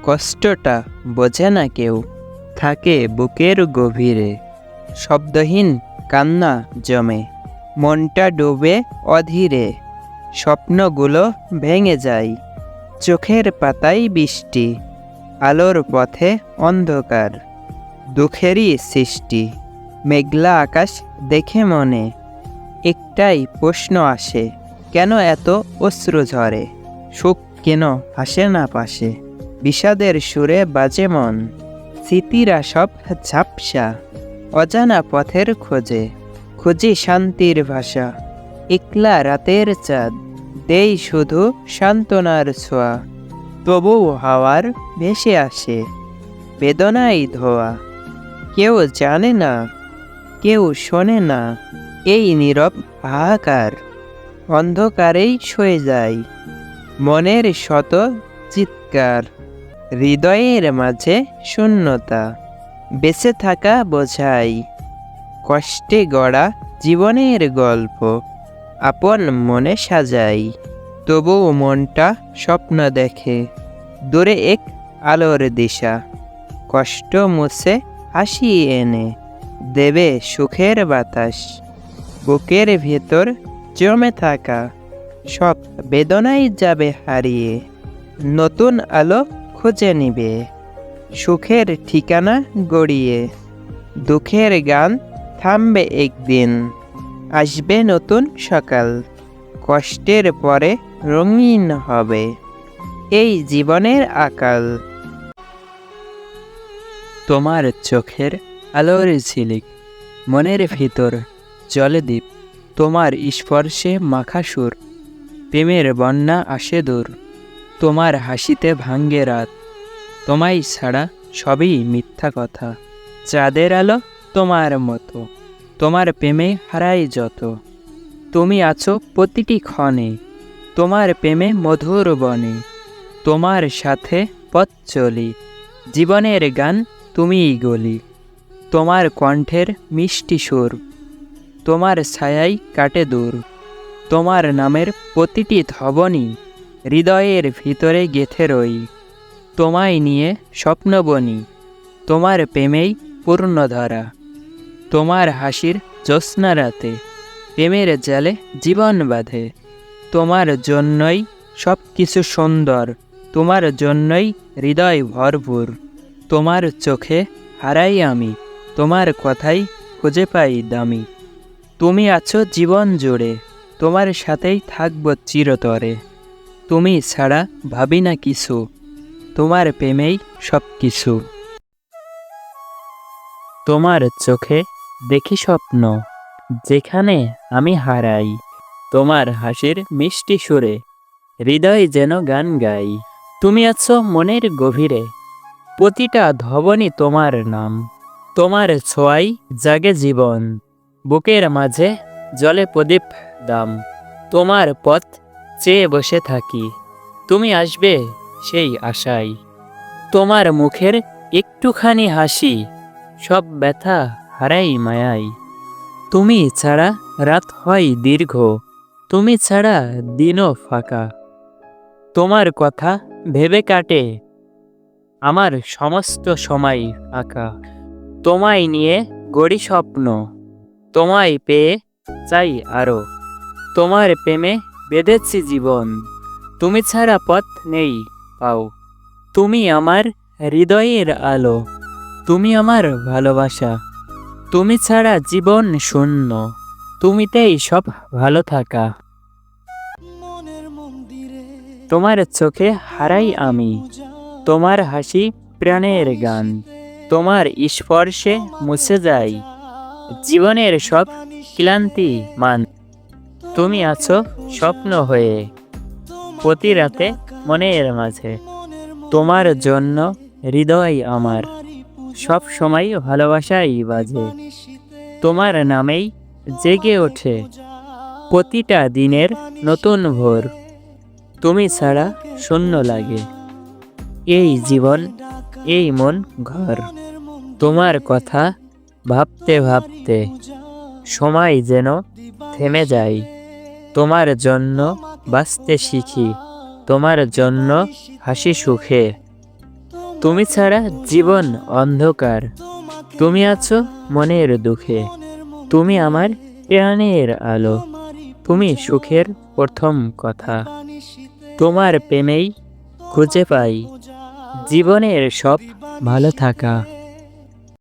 কষ্টটা বোঝে না কেউ, থাকে বুকের গভীরে। শব্দহীন কান্না জমে, মনটা ডুবে অধীরে। স্বপ্নগুলো ভেঙে যায়, চোখের পাতায় বৃষ্টি। আলোর পথে অন্ধকার, দুঃখেরই সৃষ্টি। মেঘলা আকাশ দেখে মনে একটাই প্রশ্ন আসে, কেন এত অশ্রু ঝরে? সুখ কেন হাসে না পাশে? বিষাদের সুরে বাজে মন, স্মৃতিরা সব ঝাপসা। অজানা পথের খোঁজে, খুঁজি শান্তির ভাষা। একলা রাতের চাঁদ দেই শুধু সান্ত্বনার ছোঁয়া। তবুও হাওয়ার ভেসে আসে বেদনাই ধোয়া। কেউ জানে না, কেউ শোনে না এই নীরব হাহাকার। অন্ধকারেই সয়ে যায় মনের শত চিৎকার। হৃদয়ের মাঝে শূন্যতা, বেঁচে থাকা বোঝাই। কষ্টে গড়া জীবনের গল্প আপন মনে সাজাই। তবুও মনটা স্বপ্ন দেখে দূরে এক আলোর দিশা। কষ্ট মুছে হাসি এনে দেবে সুখের বাতাস। বুকের ভেতর জমে থাকা সব বেদনাই যাবে হারিয়ে। নতুন আলো খুঁজে নিবে সুখের ঠিকানা গড়িয়ে। দুঃখের গান থামবে একদিন, আসবে নতুন সকাল। কষ্টের পরে রঙিন হবে এই জীবনের আকাল। তোমার চোখের আলোর ঝিলিক, মনের ভিতর জলে দ্বীপ। তোমার স্পর্শে মাখা সুর, প্রেমের বন্যা আসে দূর। তোমার হাসিতে ভাঙ্গে রাত, তোমায় ছাড়া সবই মিথ্যা কথা। চাঁদের আলো তোমার মতো, তোমার প্রেমে হারাই যত। তুমি আছো প্রতিটি ক্ষণে, তোমার প্রেমে মধুর বনে। তোমার সাথে পথ চলি, জীবনের গান তুমিই গলি। তোমার কণ্ঠের মিষ্টি সুর, তোমার ছায়াই কাটে দূর। তোমার নামের প্রতিটি ধ্বনি হৃদয়ের ভিতরে গেঁথে রই। তোমায় নিয়ে স্বপ্ন বনি, তোমার প্রেমেই পূর্ণধারা। তোমার হাসির জ্যোৎস্না রাতে প্রেমের জালে জীবন বাঁধে। তোমার জন্যই সব কিছু সুন্দর, তোমার জন্যই হৃদয় ভরপুর। তোমার চোখে হারাই আমি, তোমার কথাই খুঁজে পাই দামি। তুমি আছো জীবন জুড়ে, তোমার সাথেই থাকবো চিরতরে। তুমি ছাড়া ভাবি না কিছু, তোমার প্রেমেই সব কিছু। তোমার চোখে দেখি স্বপ্ন, যেখানে আমি হারাই। তোমার হাসির মিষ্টি সুরে হৃদয় যেন গান গাই। তুমি আছো মনের গভীরে, প্রতিটা ধ্বনি তোমার নাম। তোমার ছোঁয়াই জাগে জীবন, বুকের মাঝে জলে প্রদীপ দাম। তোমার পথ চেয়ে বসে থাকি, তুমি আসবে সেই আশায়। তোমার মুখের একটুখানি হাসি, সব ব্যথা হারাই মায়াই। তুমি ছাড়া রাত হয় দীর্ঘ, তুমি ছাড়া দিনও ফাঁকা। তোমার কথা ভেবে কাটে আমার সমস্ত সময় আঁকা। তোমায় নিয়ে গড়ি স্বপ্ন, তোমায় পেয়ে চাই আরো। তোমার প্রেমে বেঁধেছি জীবন, তুমি ছাড়া পথ নেই পাও। তুমি আমার হৃদয়ের আলো, তুমি আমার ভালোবাসা। তুমি ছাড়া জীবন শূন্য, তুমিতেই সব ভালো থাকা। তোমার চোখে হারাই আমি, তোমার হাসি প্রাণের গান। তোমার স্পর্শে মুছে যায় জীবনের সব ক্লান্তি মান। তুমি আছো স্বপ্ন হয়ে প্রতি রাতে মনের মাঝে। তোমার জন্য হৃদয় আমার সব সময় ভালোবাসাই বাজে। তোমার নামেই জেগে ওঠে প্রতিটা দিনের নতুন ভোর। তুমি ছাড়া শূন্য লাগে এই জীবন, এই মন ঘর। তোমার কথা ভাবতে ভাবতে সময় যেন থেমে যায়। তোমার জন্য বাঁচতে শিখি, তোমার জন্য হাসি সুখে। তুমি ছাড়া জীবন অন্ধকার, তুমি আছো মনের দুঃখে, তুমি আমার প্রাণের আলো, তুমি সুখের প্রথম কথা। তোমার প্রেমেই খুঁজে পাই জীবনের সব ভালো থাকা।